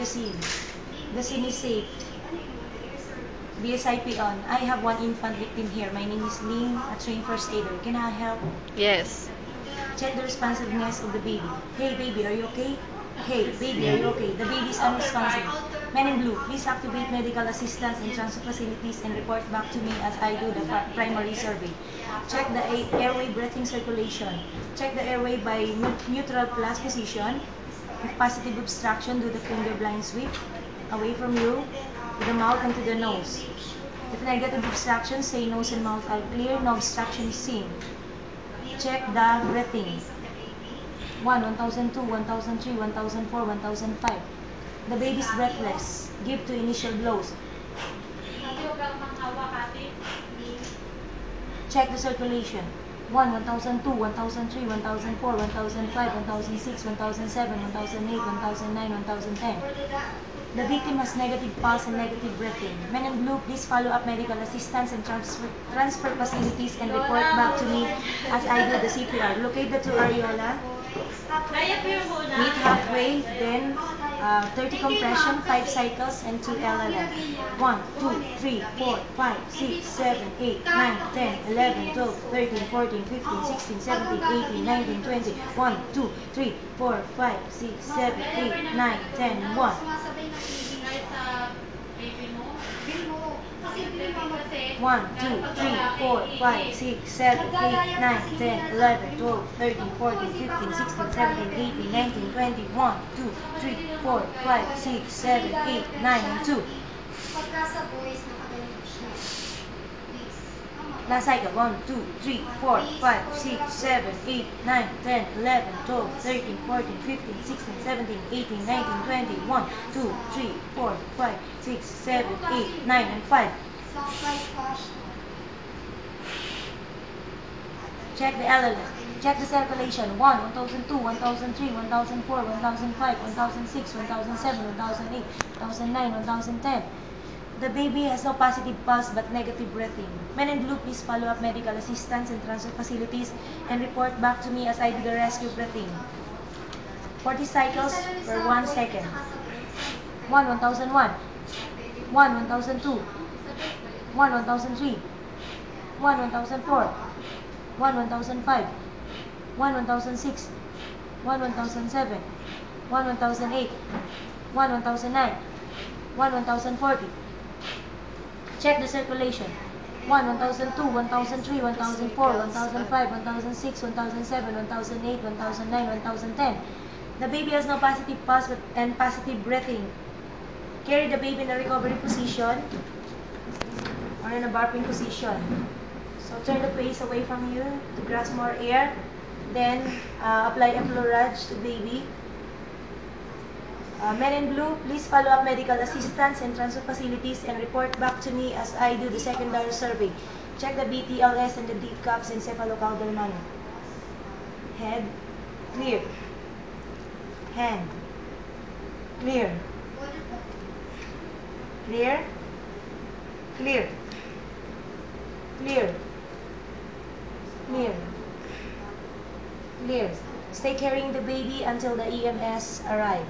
received. The scene is safe. BSIP on. I have one infant victim here. My name is Ling, a trained first aider. Can I help? Yes. Check the responsiveness of the baby. Hey baby, are you okay? Hey baby, are you okay? The baby is unresponsive. Men in blue, please activate medical assistance and transfer facilities and report back to me as I do the primary survey. Check the airway breathing circulation. Check the airway by neutral plus position. If positive obstruction, do the finger blind sweep away from you to the mouth and to the nose. If negative obstruction, say nose and mouth are clear, no obstruction is seen. Check the breathing. 1, 1002, 1003, 1004, 1005. The baby is breathless. Give 2 initial blows. Check the circulation. 1, 1002, 1003, 1004, 1005, 1006, 1007, 1008, 1009, 1010. The victim has negative pulse and negative breathing. Men in blue, please follow up medical assistance and transfer facilities and report back to me as I do the CPR. Locate the 2 areola. Meet halfway, then 30 compression, 5 cycles, and 2 LLF. 1, 2, 3, 4, 5, 6, 7, 8, 9, 10, 11, 12, 13, 14, 15, 16, 17, 18, 19, 20. 1, 2, 3, 4, 5, 6, 7, 8, 9, 10, 1. 1, 2, 3, 4, 5, 6, 7, 8, 9, 10, 11, 12, 13, 14, 15, 16, 17, 18, 19, 20. 1, 2, 3, 4, 5, 6, 7, 8, 9, and 2. Last cycle. 1, 2, 3, 4, 5, 6, 7, 8, 9, 10, 11, 12, 13, 14, 15, 16, 17, 18, 19, 20. 1, 2, 3, 4, 5, 6, 7, 8, 9, and 5. Check the LLF. Check the circulation. 1, 1002, 1003, 1004, 1005, 1006, 1007, 1008, 1009, 1010. The baby has no positive pulse but negative breathing. Men in blue, please follow up medical assistance and transfer facilities and report back to me as I do the rescue breathing. 40 cycles per 1 second. 1, 1001. 1, 1002. 1, 1003. 1, 1004. 1, 1005. 1, 1006. 1, 1007. 1, 1008. 1, 1009. 1, 1040. Check the circulation. 1, 1002, 1003, 1004, 1005, 1006, 1007, 1008, 1009, 1010. The baby has no positive pulse and positive breathing. Carry the baby in a recovery position or in a barfing position. So turn the face away from you to grasp more air. Then apply Enflorage to baby. Men in blue, please follow up medical assistance and transfer facilities and report back to me as I do the secondary survey. Check the BTLS and the deep cups in cephalocaudal manner. Head, clear. Hand, clear. Clear. Clear. Clear. Clear. Clear. Stay carrying the baby until the EMS arrive.